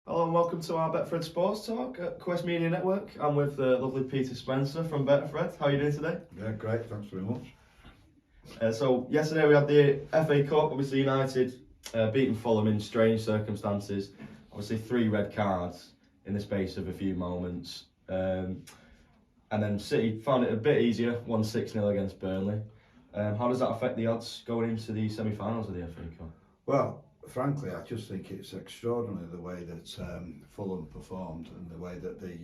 Hello and welcome to our Betfred Sports Talk at Quest Media Network. I'm with the lovely Peter Spencer from Betfred. How are you doing today? Yeah, great. Thanks very much. So yesterday we had the FA Cup. Obviously United beating Fulham in strange circumstances. Obviously 3 red cards in the space of a few moments. And then City found it a bit easier, won 6-0 against Burnley. How does that affect the odds going into the semi-finals of the FA Cup? Well, frankly, I just think it's extraordinary the way that Fulham performed and the way that they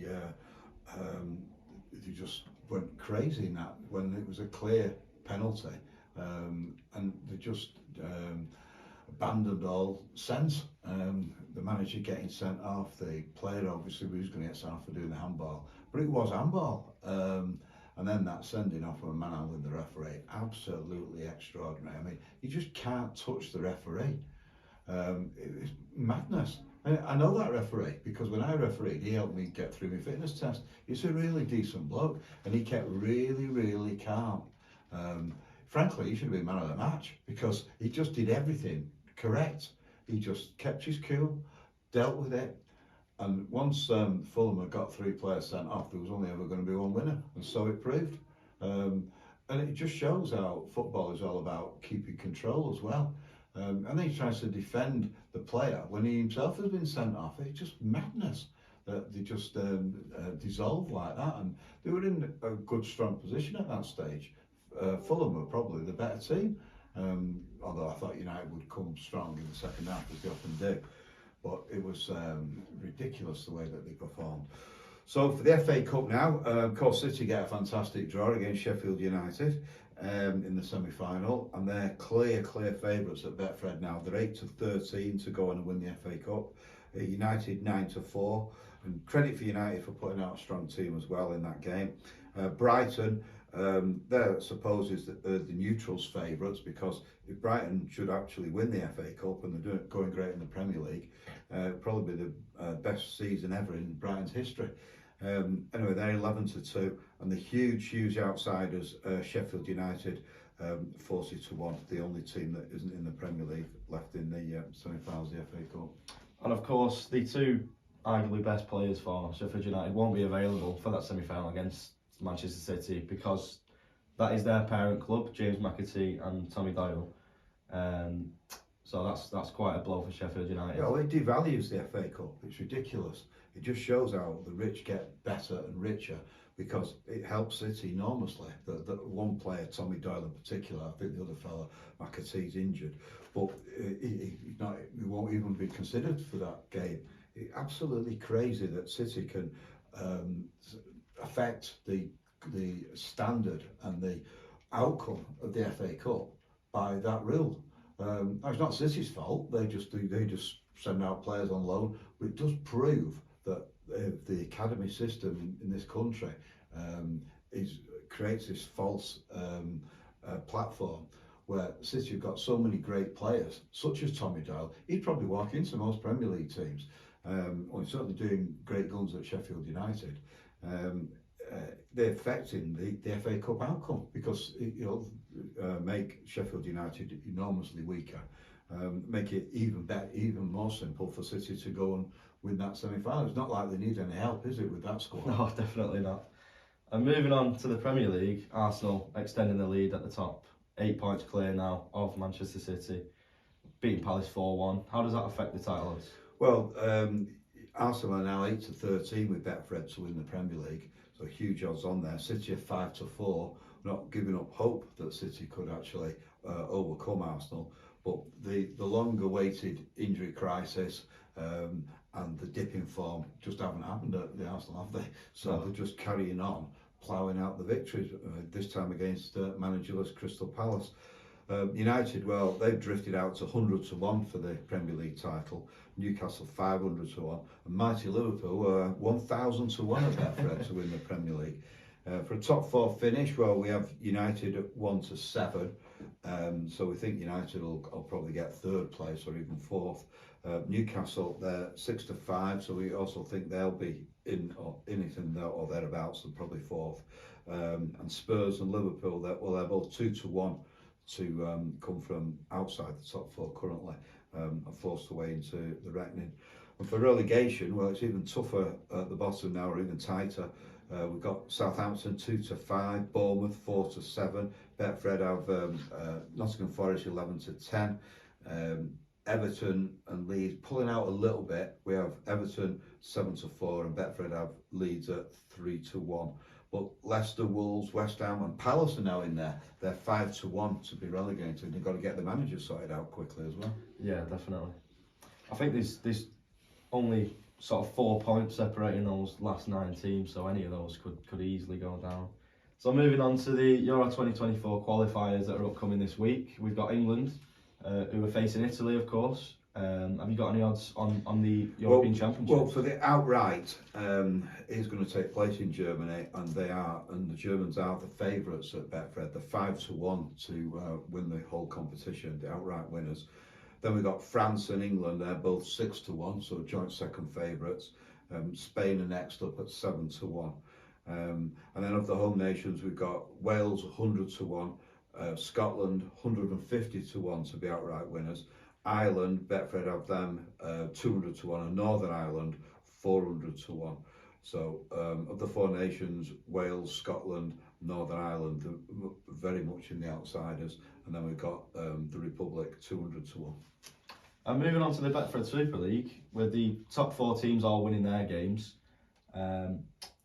just went crazy in that when it was a clear penalty, and they just abandoned all sense. The manager getting sent off, the player obviously was going to get sent off for doing the handball, but it was handball. And then that sending off of a manhandling the referee, absolutely extraordinary. I mean, you just can't touch the referee. It's madness. I know that referee because when I refereed, he helped me get through my fitness test. He's a really decent bloke, and he kept really calm. Frankly, he should have been man of the match because he just did everything correct. He just kept his cool, dealt with it. And once Fulham had got 3 players sent off, there was only ever going to be one winner, and so it proved. And it just shows how football is all about keeping control as well. And then he tries to defend the player when he himself has been sent off. It's just madness that they just dissolve like that. And they were in a good, strong position at that stage. Fulham were probably the better team, although I thought United would come strong in the second half, as they often do. But it was ridiculous the way that they performed. So for the FA Cup now, of course, City get a fantastic draw against Sheffield United in the semi-final, and they're clear favourites at Betfred now. They're 8-13 to go on and win the FA Cup. United 9-4, and credit for United for putting out a strong team as well in that game. Brighton, they're supposed is the neutrals' favourites because if Brighton should actually win the FA Cup and they're going great in the Premier League, probably the best season ever in Brighton's history. Anyway, they're 11-2, and the huge outsiders, Sheffield United, 40-1, the only team that isn't in the Premier League left in the semi-finals of the FA Cup. And of course, the 2 arguably best players for Sheffield United won't be available for that semi-final against Manchester City because that is their parent club, James McAtee and Tommy Doyle. So that's quite a blow for Sheffield United. Well, it devalues the FA Cup. It's ridiculous. It just shows how the rich get better and richer because it helps City enormously. The one player, Tommy Doyle in particular, I think the other fella, McAtee's injured, but he won't even be considered for that game. It's absolutely crazy that City can affect the standard and the outcome of the FA Cup by that rule. It's not City's fault. They just send out players on loan, but it does prove that the academy system in this country creates this false platform where City have got so many great players, such as Tommy Doyle. He'd probably walk into most Premier League teams. Well, he's certainly doing great guns at Sheffield United. They're affecting the FA Cup outcome because make Sheffield United enormously weaker, make it even better, even more simple for City to go and win that semi-final. It's not like they need any help, is it, with that squad? No, definitely not. And moving on to the Premier League, Arsenal extending the lead at the top, 8 points clear now of Manchester City, beating Palace 4-1. How does that affect the title odds? Well, Arsenal are now 8-13 with Betfred to win the Premier League, so huge odds on there. City are 5-4, not giving up hope that City could actually overcome Arsenal, but the long-awaited injury crisis and the dip in form just haven't happened at the Arsenal, have they? So they're just carrying on, ploughing out the victories, this time against managerless Crystal Palace. United, well, they've drifted out to 100-1 for the Premier League title. Newcastle 500-1, and mighty Liverpool 1,000-1 at Betfred to win the Premier League. For a top 4 finish, well, we have United at 1-7, so we think United will probably get 3rd place or even 4th. Newcastle, they're 6-5, so we also think they'll be in it or thereabouts, and probably 4th. And Spurs and Liverpool, they're both 2-1 to come from outside the top 4 currently. are forced away into the reckoning. And for relegation, well, it's even tougher at the bottom now, or even tighter. We've got Southampton 2-5, Bournemouth 4-7, Betfred have Nottingham Forest 11-10, Everton and Leeds pulling out a little bit. We have Everton 7-4 and Betfred have Leeds at 3-1. But Leicester, Wolves, West Ham and Palace are now in there. They're 5-1 to be relegated. They've got to get the manager sorted out quickly as well. Yeah, definitely. I think there's only sort of 4 points separating those last 9 teams, so any of those could easily go down. So moving on to the Euro 2024 qualifiers that are upcoming this week. We've got England, who are facing Italy, of course. Have you got any odds on the European Championship? Well, for the outright, is going to take place in Germany, and the Germans are the favourites at Betfred. They're 5-1 to win the whole competition, the outright winners. Then we've got France and England. They're both 6-1, so joint second favourites. Spain are next up at 7-1. And then of the home nations, we've got Wales 100-1, Scotland 150-1 to be outright winners. Ireland, Betfred have them 200-1, and Northern Ireland 400-1. So of the 4 nations, Wales, Scotland, Northern Ireland, very much in the outsiders, and then we've got the Republic 200-1. And moving on to the Betfred Super League, with the top 4 teams all winning their games,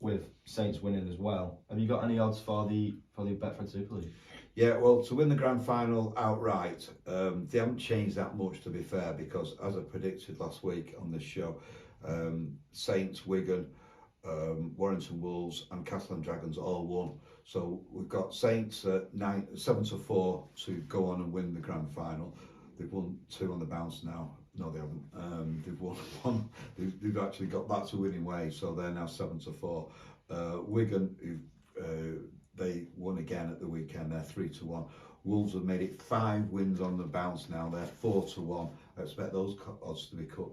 with Saints winning as well. Have you got any odds for the Betfred Super League? Yeah, well, to win the grand final outright, they haven't changed that much, to be fair, because as I predicted last week on this show, Saints, Wigan, Warrington Wolves and Castle and Dragons all won. So we've got Saints at 7-4 to go on and win the grand final. They've won 2 on the bounce now. No, they haven't. They've won 1. They've actually got back to winning ways, so they're now 7-4. Wigan, they won again at the weekend. They're 3-1. Wolves have made it 5 wins on the bounce now. They're 4-1. I expect those odds to be cut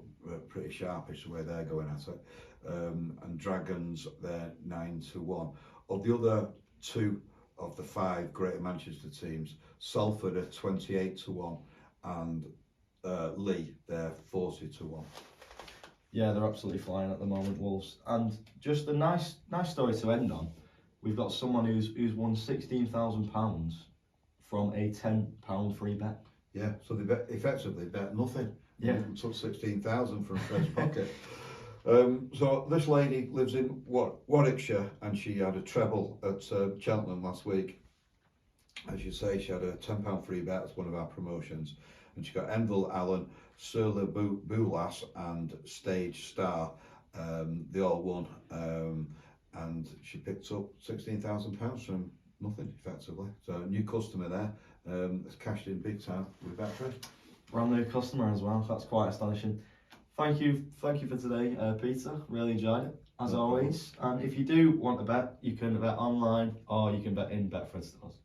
pretty sharpish the way they're going at it. And Dragons, they're 9-1. Of the other 2 of the 5 Greater Manchester teams, Salford are 28-1 and Lee, they're 40-1. Yeah, they're absolutely flying at the moment, Wolves. And just a nice story to end on. We've got someone who's won £16,000 from a £10 free bet. Yeah, so they effectively bet nothing. Yeah, took 16,000 from Fred's pocket. So this lady lives in Warwickshire, and she had a treble at Cheltenham last week. As you say, she had a £10 free bet as one of our promotions, and she got Enville Allen, Surla Boulas and Stage Star. They all won, and she picked up £16,000 from nothing, effectively. So a new customer there, has cashed in big time with Betfred. Brand new customer as well. That's quite astonishing. Thank you for today, Peter. Really enjoyed it, as always. And if you do want to bet, you can bet online or you can bet in Betfred stores.